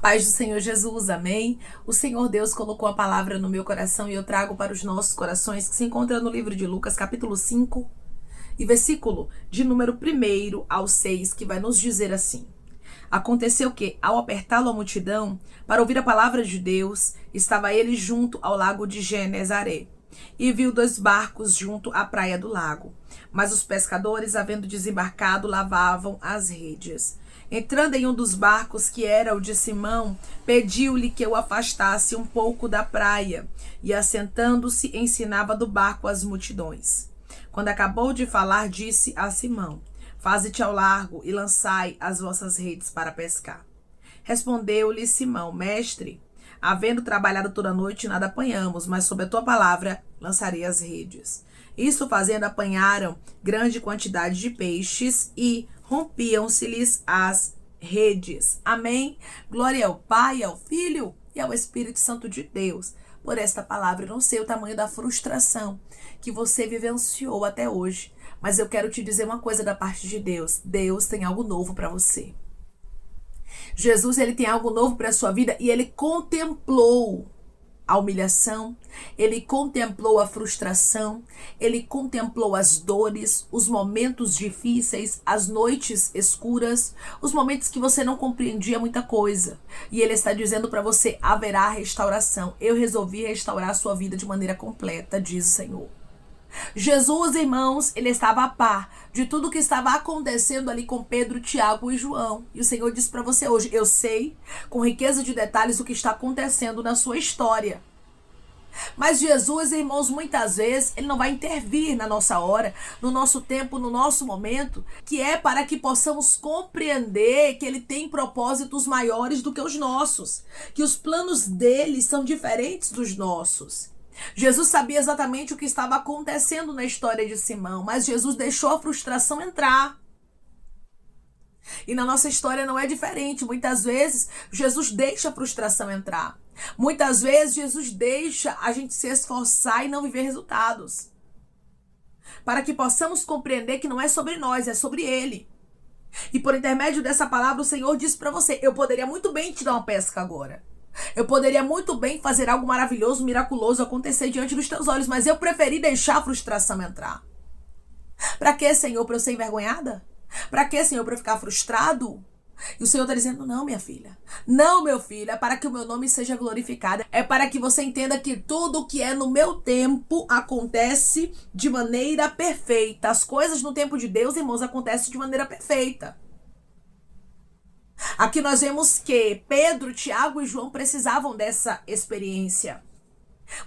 Paz do Senhor Jesus, amém? O Senhor Deus colocou a palavra no meu coração e eu trago para os nossos corações, que se encontra no livro de Lucas, capítulo 5, e versículo de número 1 ao 6, que vai nos dizer assim: Aconteceu que, ao apertá-lo a multidão, para ouvir a palavra de Deus, estava ele junto ao lago de Genezaré, e viu 2 barcos junto à praia do lago. Mas os pescadores, havendo desembarcado, lavavam as redes. Entrando em um dos barcos, que era o de Simão, pediu-lhe que o afastasse um pouco da praia, e assentando-se, ensinava do barco as multidões. Quando acabou de falar, disse a Simão: Faze-te ao largo e lançai as vossas redes para pescar. Respondeu-lhe Simão: Mestre, havendo trabalhado toda a noite, nada apanhamos, mas sob a tua palavra lançarei as redes. Isso fazendo, apanharam grande quantidade de peixes e rompiam-se-lhes as redes. Amém? Glória ao Pai, ao Filho e ao Espírito Santo de Deus por esta palavra. Eu não sei o tamanho da frustração que você vivenciou até hoje, mas eu quero te dizer uma coisa da parte de Deus. Deus tem algo novo para você. Jesus, ele tem algo novo para a sua vida e ele contemplou a humilhação, ele contemplou a frustração, ele contemplou as dores, os momentos difíceis, as noites escuras, os momentos que você não compreendia muita coisa. E ele está dizendo para você: haverá restauração. Eu resolvi restaurar a sua vida de maneira completa, diz o Senhor. Jesus, irmãos, ele estava a par de tudo que estava acontecendo ali com Pedro, Tiago e João. E o Senhor disse para você hoje: eu sei com riqueza de detalhes o que está acontecendo na sua história. Mas Jesus, irmãos, muitas vezes ele não vai intervir na nossa hora, no nosso tempo, no nosso momento, que é para que possamos compreender que ele tem propósitos maiores do que os nossos, que os planos dele são diferentes dos nossos. Jesus sabia exatamente o que estava acontecendo na história de Simão, mas Jesus deixou a frustração entrar. E na nossa história não é diferente. Muitas vezes Jesus deixa a frustração entrar. Muitas vezes Jesus deixa a gente se esforçar e não viver resultados, para que possamos compreender que não é sobre nós, é sobre Ele. E por intermédio dessa palavra o Senhor disse para você: eu poderia muito bem te dar uma pesca agora. Eu poderia muito bem fazer algo maravilhoso, miraculoso acontecer diante dos teus olhos, mas eu preferi deixar a frustração entrar. Para quê, Senhor? Para eu ser envergonhada? Para quê, Senhor? Para eu ficar frustrado? E o Senhor está dizendo: não, minha filha. Não, meu filho. É para que o meu nome seja glorificado. É para que você entenda que tudo que é no meu tempo acontece de maneira perfeita. As coisas no tempo de Deus, irmãos, acontecem de maneira perfeita. Aqui nós vemos que Pedro, Tiago e João precisavam dessa experiência.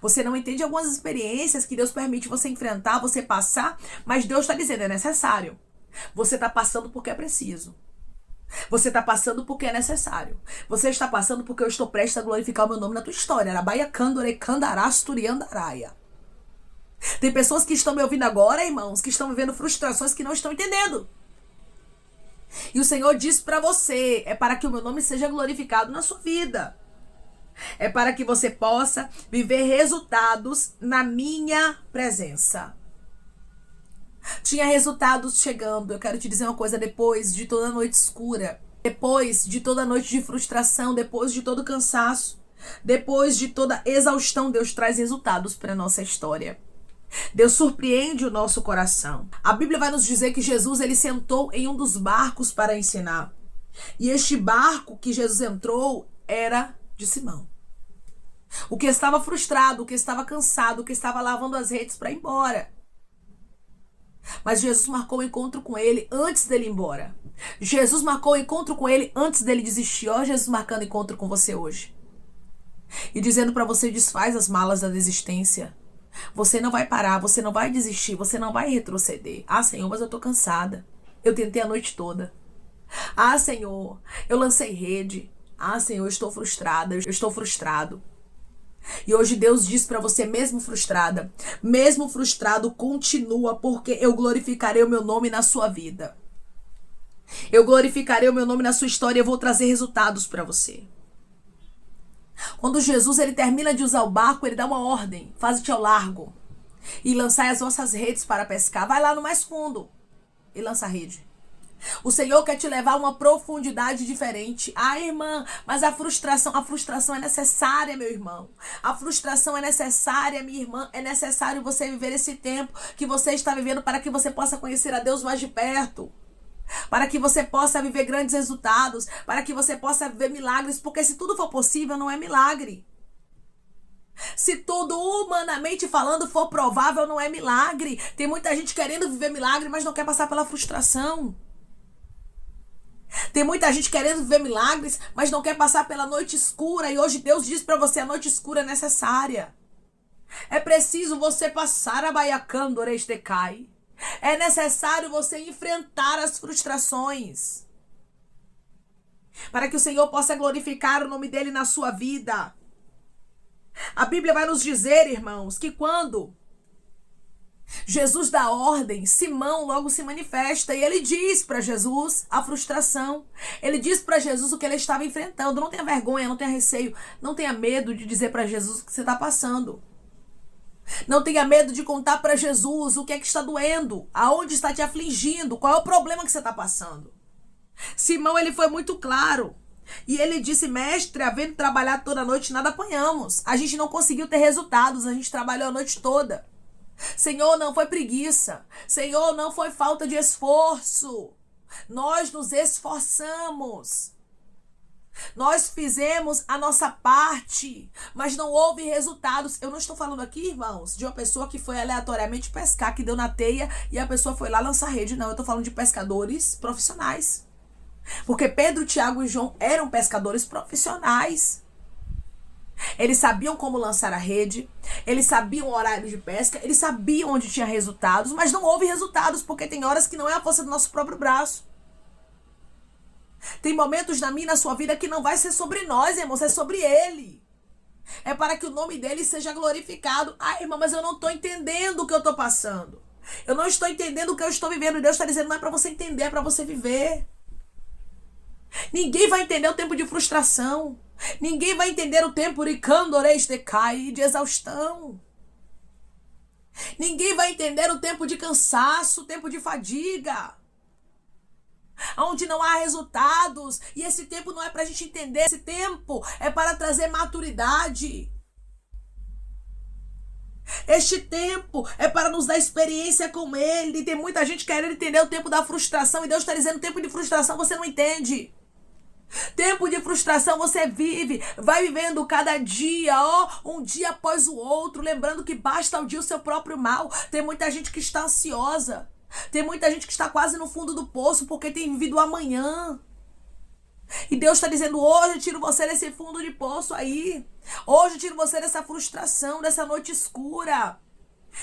Você não entende algumas experiências que Deus permite você enfrentar, você passar, mas Deus está dizendo: é necessário. Você está passando porque é preciso. Você está passando porque é necessário. Você está passando porque eu estou prestes a glorificar o meu nome na tua história. Tem pessoas que estão me ouvindo agora, irmãos, que estão vivendo frustrações que não estão entendendo. E o Senhor diz para você: é para que o meu nome seja glorificado na sua vida. É para que você possa viver resultados na minha presença. Tinha resultados chegando. Eu quero te dizer uma coisa: depois de toda noite escura, depois de toda noite de frustração, depois de todo cansaço, depois de toda exaustão, Deus traz resultados para a nossa história. Deus surpreende o nosso coração. A Bíblia vai nos dizer que Jesus, ele sentou em um dos barcos para ensinar. E este barco que Jesus entrou era de Simão. O que estava frustrado, o que estava cansado, o que estava lavando as redes para ir embora. Mas Jesus marcou o encontro com ele antes dele ir embora. Jesus marcou o encontro com ele antes dele desistir. Ó, Jesus marcando encontro com você hoje. E dizendo para você: desfaz as malas da desistência. Você não vai parar, você não vai desistir, você não vai retroceder. Ah, Senhor, mas eu tô cansada. Eu tentei a noite toda. Ah, Senhor, eu lancei rede. Ah, Senhor, eu estou frustrada, eu estou frustrado. E hoje Deus diz para você: mesmo frustrada, mesmo frustrado, continua, porque eu glorificarei o meu nome na sua vida. Eu glorificarei o meu nome na sua história, eu vou trazer resultados para você. Quando Jesus, ele termina de usar o barco, ele dá uma ordem: faze-te ao largo e lançai as vossas redes para pescar. Vai lá no mais fundo e lança a rede. O Senhor quer te levar a uma profundidade diferente. Ah, irmã, mas a frustração é necessária, meu irmão. A frustração é necessária, minha irmã. É necessário você viver esse tempo que você está vivendo para que você possa conhecer a Deus mais de perto. Para que você possa viver grandes resultados. Para que você possa viver milagres. Porque se tudo for possível, não é milagre. Se tudo humanamente falando for provável, não é milagre. Tem muita gente querendo viver milagre, mas não quer passar pela frustração. Tem muita gente querendo viver milagres, mas não quer passar pela noite escura. E hoje Deus diz para você, a noite escura é necessária. É preciso você passar a baiacando orestecai. É necessário você enfrentar as frustrações. Para que o Senhor possa glorificar o nome dele na sua vida. A Bíblia vai nos dizer, irmãos, que quando Jesus dá ordem, Simão logo se manifesta e ele diz para Jesus a frustração. Ele diz para Jesus o que ele estava enfrentando. Não tenha vergonha, não tenha receio, não tenha medo de dizer para Jesus o que você está passando. Não tenha medo de contar para Jesus o que é que está doendo, aonde está te afligindo, qual é o problema que você está passando. Simão, ele foi muito claro. E ele disse, mestre, havendo trabalhado toda a noite, nada apanhamos. A gente não conseguiu ter resultados, a gente trabalhou a noite toda. Senhor, não foi preguiça. Senhor, não foi falta de esforço. Nós nos esforçamos. Nós fizemos a nossa parte, mas não houve resultados. Eu não estou falando aqui, irmãos, de uma pessoa que foi aleatoriamente pescar, que deu na teia e a pessoa foi lá lançar rede. Não, eu estou falando de pescadores profissionais. Porque Pedro, Tiago e João eram pescadores profissionais. Eles sabiam como lançar a rede, eles sabiam o horário de pesca, eles sabiam onde tinha resultados, mas não houve resultados, porque tem horas que não é a força do nosso próprio braço. Tem momentos na minha e na sua vida que não vai ser sobre nós, irmãos, é sobre Ele. É para que o nome dele seja glorificado. Ah, irmã, mas eu não estou entendendo o que eu estou passando. Eu não estou entendendo o que eu estou vivendo. Deus está dizendo, não é para você entender, é para você viver. Ninguém vai entender o tempo de frustração. Ninguém vai entender o tempo de exaustão. Ninguém vai entender o tempo de cansaço, o tempo de fadiga. Onde não há resultados. E esse tempo não é para a gente entender. Esse tempo é para trazer maturidade. Este tempo é para nos dar experiência com Ele. E tem muita gente querendo entender o tempo da frustração. E Deus está dizendo, tempo de frustração você não entende. Tempo de frustração você vive, vai vivendo cada dia, um dia após o outro, lembrando que basta ao dia o seu próprio mal. Tem muita gente que está ansiosa, tem muita gente que está quase no fundo do poço porque tem vivido o amanhã. E Deus está dizendo, hoje eu tiro você desse fundo de poço aí. Hoje eu tiro você dessa frustração, dessa noite escura.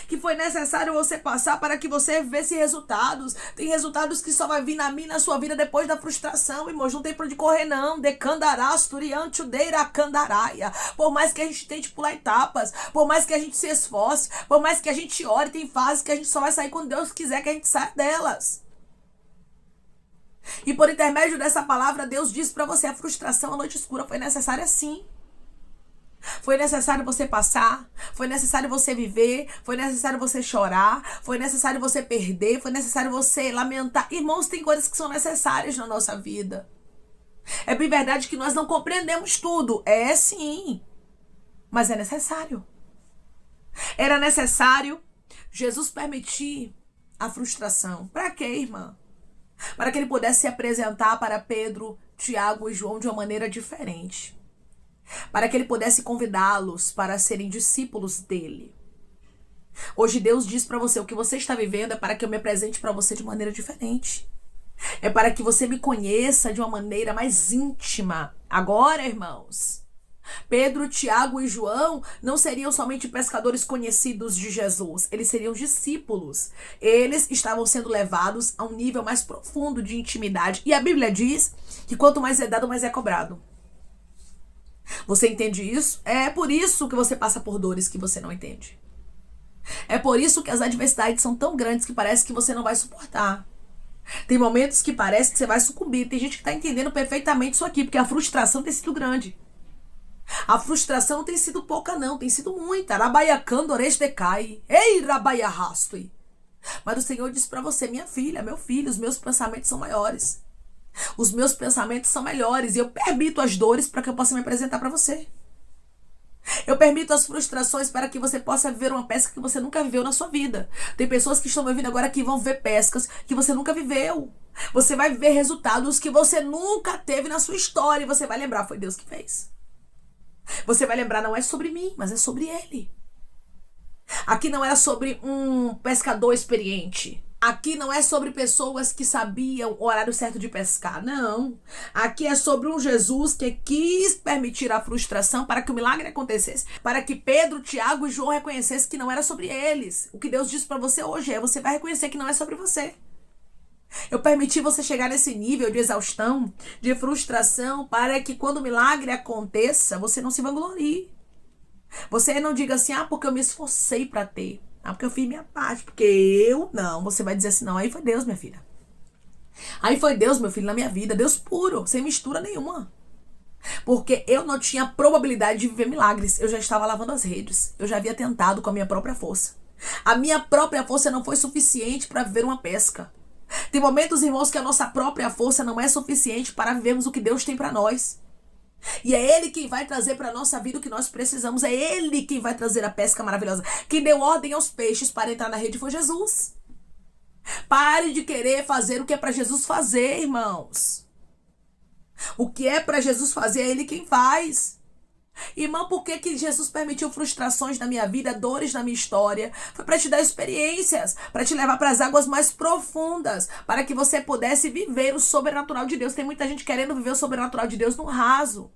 Que foi necessário você passar para que você vivesse resultados. Tem resultados que só vai vir na minha na sua vida depois da frustração, irmãos. Não tem pra onde correr, não. Por mais que a gente tente pular etapas, por mais que a gente se esforce, por mais que a gente ore, tem fases que a gente só vai sair quando Deus quiser que a gente saia delas. E por intermédio dessa palavra, Deus diz pra você, a frustração, a noite escura foi necessária sim. Foi necessário você passar, foi necessário você viver, foi necessário você chorar, foi necessário você perder, foi necessário você lamentar. Irmãos, tem coisas que são necessárias na nossa vida. É bem verdade que nós não compreendemos tudo. É sim, mas é necessário. Era necessário Jesus permitir a frustração. Para quê, irmã? Para que ele pudesse se apresentar para Pedro, Tiago e João de uma maneira diferente. Para que ele pudesse convidá-los para serem discípulos dele. Hoje Deus diz para você, o que você está vivendo é para que eu me apresente para você de maneira diferente. É para que você me conheça de uma maneira mais íntima. Agora, irmãos, Pedro, Tiago e João não seriam somente pescadores conhecidos de Jesus. Eles seriam discípulos. Eles estavam sendo levados a um nível mais profundo de intimidade. E a Bíblia diz que quanto mais é dado, mais é cobrado. Você entende isso? É por isso que você passa por dores que você não entende. É por isso que as adversidades são tão grandes que parece que você não vai suportar. Tem momentos que parece que você vai sucumbir. Tem gente que está entendendo perfeitamente isso aqui, porque a frustração tem sido grande. A frustração não tem sido pouca não, tem sido muita. Rabaiacando oreste decai. Ei, rabaiarrastoi. Mas o Senhor diz para você, minha filha, meu filho, os meus pensamentos são maiores. Os meus pensamentos são melhores. E eu permito as dores para que eu possa me apresentar para você. Eu permito as frustrações para que você possa viver uma pesca que você nunca viveu na sua vida. Tem pessoas que estão me ouvindo agora que vão ver pescas que você nunca viveu. Você vai ver resultados que você nunca teve na sua história. E você vai lembrar, foi Deus que fez. Você vai lembrar, não é sobre mim, mas é sobre Ele. Aqui não era sobre um pescador experiente. Aqui não é sobre pessoas que sabiam o horário certo de pescar, não. Aqui é sobre um Jesus que quis permitir a frustração para que o milagre acontecesse. Para que Pedro, Tiago e João reconhecessem que não era sobre eles. O que Deus diz para você hoje é, você vai reconhecer que não é sobre você. Eu permiti você chegar nesse nível de exaustão, de frustração, para que quando o milagre aconteça, você não se vanglorie. Você não diga assim, porque eu me esforcei para ter. Porque eu fiz minha parte. Porque eu não. Você vai dizer assim, não, aí foi Deus, minha filha. Aí foi Deus, meu filho, na minha vida. Deus puro, sem mistura nenhuma. Porque eu não tinha probabilidade de viver milagres. Eu já estava lavando as redes. Eu já havia tentado com a minha própria força. A minha própria força não foi suficiente para viver uma pesca. Tem momentos, irmãos, que a nossa própria força não é suficiente para vivermos o que Deus tem para nós. E é Ele quem vai trazer para a nossa vida o que nós precisamos. É Ele quem vai trazer a pesca maravilhosa. Quem deu ordem aos peixes para entrar na rede foi Jesus. Pare de querer fazer o que é para Jesus fazer, irmãos. O que é para Jesus fazer, é Ele quem faz. Irmão, por que Jesus permitiu frustrações na minha vida, dores na minha história? Foi para te dar experiências, para te levar para as águas mais profundas, para que você pudesse viver o sobrenatural de Deus. Tem muita gente querendo viver o sobrenatural de Deus no raso.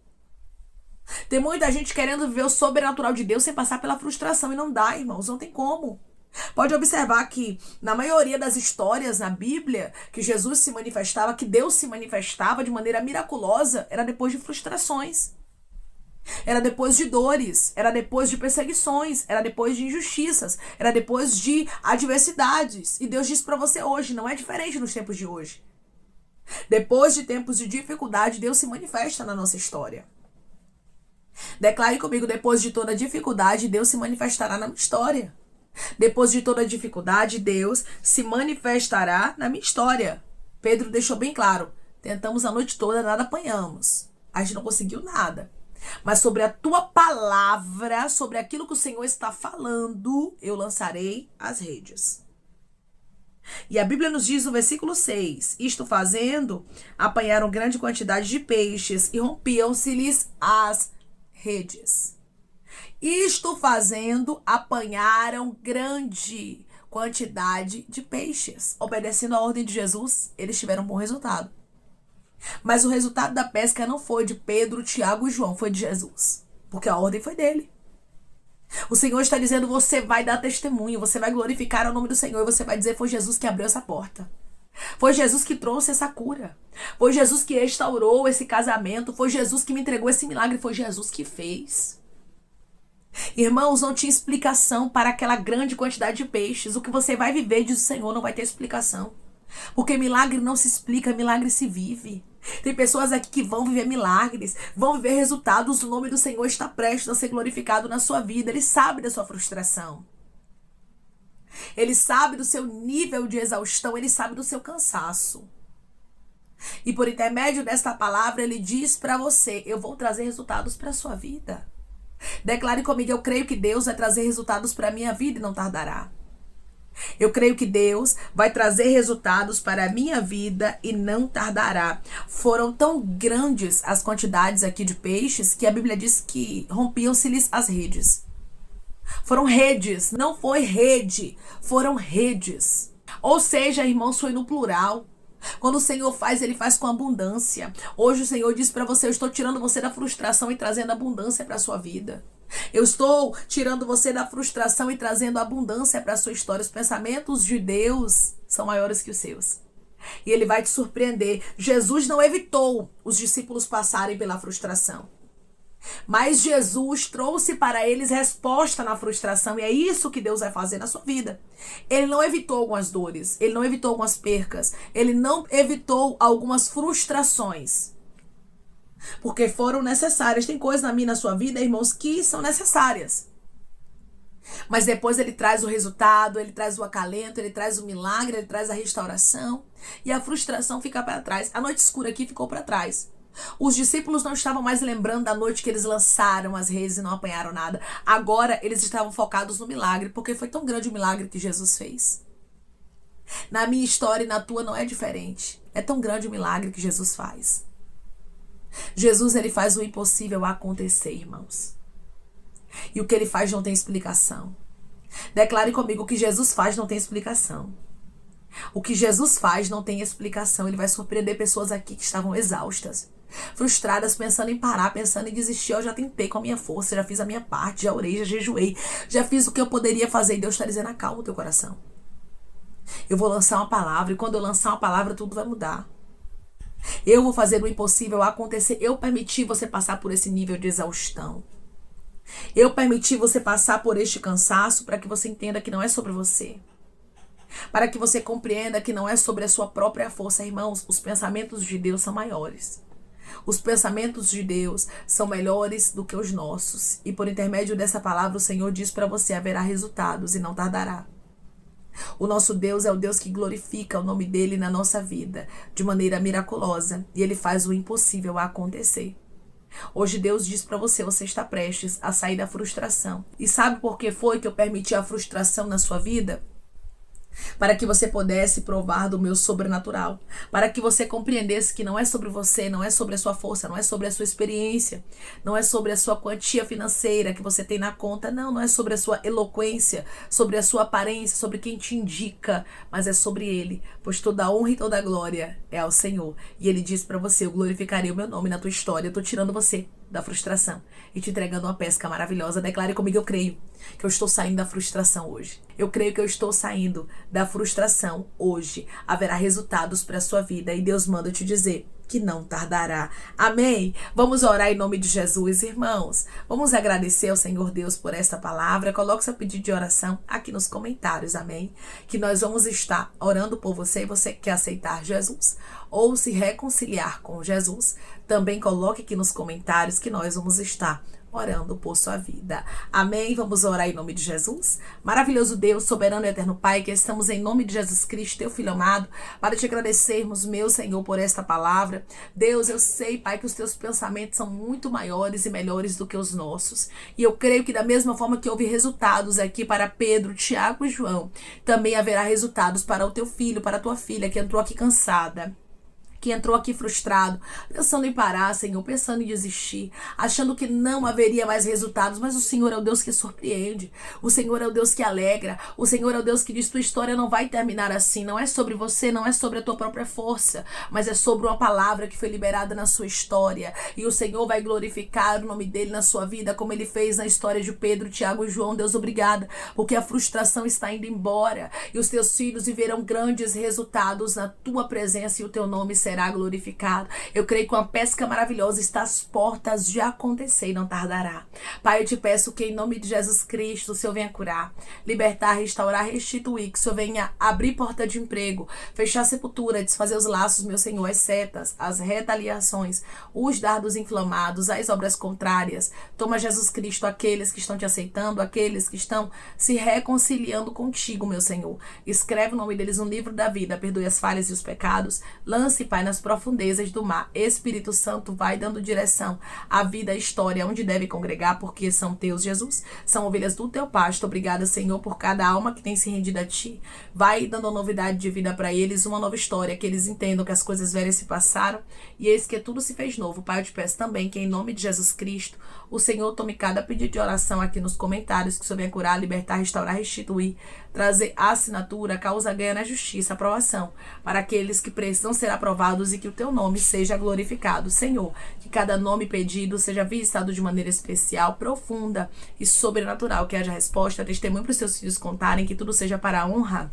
Tem muita gente querendo viver o sobrenatural de Deus sem passar pela frustração. E não dá, irmãos, não tem como. Pode observar que na maioria das histórias na Bíblia, que Jesus se manifestava, que Deus se manifestava de maneira miraculosa, era depois de frustrações. Era depois de dores, era depois de perseguições, era depois de injustiças, era depois de adversidades. E Deus diz para você hoje, não é diferente nos tempos de hoje. Depois de tempos de dificuldade, Deus se manifesta na nossa história. Declare comigo, depois de toda dificuldade, Deus se manifestará na minha história. Depois de toda dificuldade, Deus se manifestará na minha história. Pedro deixou bem claro, tentamos a noite toda, nada apanhamos. A gente não conseguiu nada. Mas sobre a tua palavra, sobre aquilo que o Senhor está falando, eu lançarei as redes. E a Bíblia nos diz no versículo 6, isto fazendo, apanharam grande quantidade de peixes e rompiam-se-lhes as redes. Isto fazendo, apanharam grande quantidade de peixes. Obedecendo a ordem de Jesus, eles tiveram um bom resultado. Mas o resultado da pesca não foi de Pedro, Tiago e João, foi de Jesus. Porque a ordem foi dele. O Senhor está dizendo, você vai dar testemunho, você vai glorificar o nome do Senhor e você vai dizer, foi Jesus que abriu essa porta. Foi Jesus que trouxe essa cura. Foi Jesus que restaurou esse casamento. Foi Jesus que me entregou esse milagre. Foi Jesus que fez. Irmãos, não tinha explicação para aquela grande quantidade de peixes. O que você vai viver, diz o Senhor, não vai ter explicação. Porque milagre não se explica, milagre se vive. Tem pessoas aqui que vão viver milagres, vão viver resultados. O nome do Senhor está prestes a ser glorificado na sua vida. Ele sabe da sua frustração. Ele sabe do seu nível de exaustão. Ele sabe do seu cansaço. E por intermédio desta palavra, ele diz para você, eu vou trazer resultados para a sua vida. Declare comigo, eu creio que Deus vai trazer resultados para a minha vida e não tardará. Eu creio que Deus vai trazer resultados para a minha vida e não tardará. Foram tão grandes as quantidades aqui de peixes que a Bíblia diz que rompiam-se-lhes as redes. Foram redes, não foi rede, foram redes. Ou seja, irmãos, foi no plural. Quando o Senhor faz, Ele faz com abundância. Hoje o Senhor diz para você, eu estou tirando você da frustração e trazendo abundância para a sua vida. Eu estou tirando você da frustração e trazendo abundância para a sua história. Os pensamentos de Deus são maiores que os seus. E Ele vai te surpreender. Jesus não evitou os discípulos passarem pela frustração. Mas Jesus trouxe para eles resposta na frustração. E é isso que Deus vai fazer na sua vida. Ele não evitou algumas dores. Ele não evitou algumas percas. Ele não evitou algumas frustrações. Porque foram necessárias. Tem coisas na minha e na sua vida, irmãos, que são necessárias. Mas depois ele traz o resultado, ele traz o acalento, ele traz o milagre, ele traz a restauração. E a frustração fica para trás. A noite escura aqui ficou para trás. Os discípulos não estavam mais lembrando da noite que eles lançaram as redes e não apanharam nada. Agora eles estavam focados no milagre, porque foi tão grande o milagre que Jesus fez. Na minha história e na tua não é diferente. É tão grande o milagre que Jesus faz. Jesus, ele faz o impossível acontecer, irmãos. E o que ele faz não tem explicação. Declare comigo: o que Jesus faz não tem explicação. O que Jesus faz não tem explicação. Ele vai surpreender pessoas aqui que estavam exaustas, frustradas, pensando em parar, pensando em desistir. Eu já tentei com a minha força, já fiz a minha parte, já orei, já jejuei, já fiz o que eu poderia fazer. E Deus está dizendo: acalma o teu coração. Eu vou lançar uma palavra, e quando eu lançar uma palavra, tudo vai mudar. Eu vou fazer o impossível acontecer. Eu permiti você passar por esse nível de exaustão. Eu permiti você passar por este cansaço para que você entenda que não é sobre você. Para que você compreenda que não é sobre a sua própria força. Irmãos, os pensamentos de Deus são maiores. Os pensamentos de Deus são melhores do que os nossos. E por intermédio dessa palavra, o Senhor diz para você: haverá resultados e não tardará. O nosso Deus é o Deus que glorifica o nome dele na nossa vida de maneira miraculosa. E ele faz o impossível acontecer. Hoje Deus diz para você: você está prestes a sair da frustração. E sabe por que foi que eu permiti a frustração na sua vida? Para que você pudesse provar do meu sobrenatural. Para que você compreendesse que não é sobre você, não é sobre a sua força, não é sobre a sua experiência, não é sobre a sua quantia financeira que você tem na conta, não é sobre a sua eloquência, sobre a sua aparência, sobre quem te indica, mas é sobre Ele. Pois toda a honra e toda a glória é ao Senhor. E Ele diz para você: eu glorificarei o meu nome na tua história. Eu estou tirando você da frustração e te entregando uma pesca maravilhosa. Declare comigo: eu creio que eu estou saindo da frustração hoje. Eu creio que eu estou saindo da frustração hoje. Haverá resultados para a sua vida e Deus manda te dizer que não tardará. Amém? Vamos orar em nome de Jesus, irmãos. Vamos agradecer ao Senhor Deus por esta palavra. Coloque seu pedido de oração aqui nos comentários, amém? Que nós vamos estar orando por você. Você que quer aceitar Jesus ou se reconciliar com Jesus, também coloque aqui nos comentários que nós vamos estar orando por sua vida. Amém? Vamos orar em nome de Jesus. Maravilhoso Deus, soberano e eterno Pai, que estamos em nome de Jesus Cristo, teu Filho amado, para te agradecermos, meu Senhor, por esta palavra. Deus, eu sei, Pai, que os teus pensamentos são muito maiores e melhores do que os nossos. E eu creio que da mesma forma que houve resultados aqui para Pedro, Tiago e João, também haverá resultados para o teu filho, para a tua filha, que entrou aqui cansada, que entrou aqui frustrado, pensando em parar, Senhor, pensando em desistir, achando que não haveria mais resultados. Mas o Senhor é o Deus que surpreende, o Senhor é o Deus que alegra, o Senhor é o Deus que diz: tua história não vai terminar assim. Não é sobre você, não é sobre a tua própria força, mas é sobre uma palavra que foi liberada na sua história. E o Senhor vai glorificar o nome dele na sua vida, como ele fez na história de Pedro, Tiago e João. Deus, obrigada, porque a frustração está indo embora e os teus filhos viverão grandes resultados na tua presença e o teu nome será glorificado. Eu creio que uma pesca maravilhosa está às portas de acontecer e não tardará. Pai, eu te peço que em nome de Jesus Cristo o Senhor venha curar, libertar, restaurar, restituir, que o Senhor venha abrir porta de emprego, fechar a sepultura, desfazer os laços, meu Senhor, as setas, as retaliações, os dardos inflamados, as obras contrárias. Toma, Jesus Cristo, aqueles que estão te aceitando, aqueles que estão se reconciliando contigo, meu Senhor. Escreve o nome deles no livro da vida, perdoe as falhas e os pecados, lance, Pai, nas profundezas do mar. Espírito Santo, vai dando direção à vida, à história, onde deve congregar, porque são teus, Jesus. São ovelhas do teu pasto. Obrigada, Senhor, por cada alma que tem se rendido a ti. Vai dando novidade de vida para eles, uma nova história, que eles entendam que as coisas velhas se passaram e eis que tudo se fez novo. Pai, eu te peço também que em nome de Jesus Cristo, o Senhor tome cada pedido de oração aqui nos comentários, que o Senhor venha curar, libertar, restaurar, restituir, trazer assinatura, causa ganha na justiça, aprovação para aqueles que precisam ser aprovados e que o teu nome seja glorificado. Senhor, que cada nome pedido seja visitado de maneira especial, profunda e sobrenatural, que haja resposta, testemunho para os seus filhos contarem, que tudo seja para a honra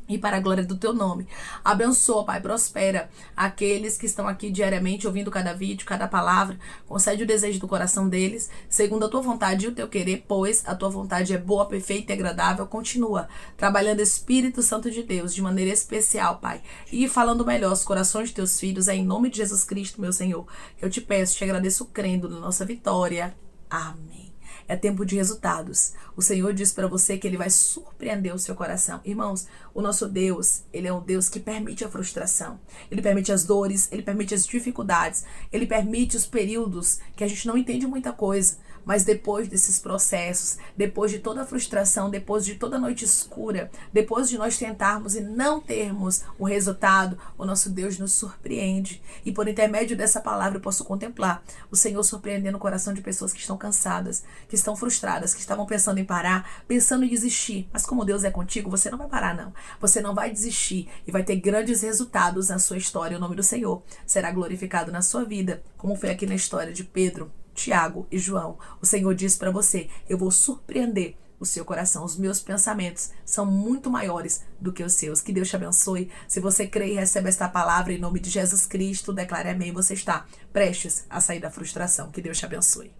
e para a glória do teu nome. Abençoa, Pai, prospera aqueles que estão aqui diariamente ouvindo cada vídeo, cada palavra. Concede o desejo do coração deles, segundo a tua vontade e o teu querer, pois a tua vontade é boa, perfeita e agradável. Continua trabalhando, Espírito Santo de Deus, de maneira especial, Pai, e falando melhor aos corações de teus filhos. É em nome de Jesus Cristo, meu Senhor, que eu te peço, te agradeço crendo na nossa vitória. Amém. É tempo de resultados. O Senhor diz para você que Ele vai surpreender o seu coração. Irmãos, o nosso Deus, Ele é um Deus que permite a frustração. Ele permite as dores, Ele permite as dificuldades, Ele permite os períodos que a gente não entende muita coisa. Mas depois desses processos, depois de toda a frustração, depois de toda a noite escura, depois de nós tentarmos e não termos o resultado, o nosso Deus nos surpreende. E por intermédio dessa palavra eu posso contemplar o Senhor surpreendendo o coração de pessoas que estão cansadas, que estão frustradas, que estavam pensando em parar, pensando em desistir. Mas como Deus é contigo, você não vai parar não. Você não vai desistir e vai ter grandes resultados na sua história. O nome do Senhor será glorificado na sua vida, como foi aqui na história de Pedro, Tiago e João. O Senhor diz para você: eu vou surpreender o seu coração. Os meus pensamentos são muito maiores do que os seus. Que Deus te abençoe. Se você crê e recebe esta palavra em nome de Jesus Cristo, declare amém. Você está prestes a sair da frustração. Que Deus te abençoe.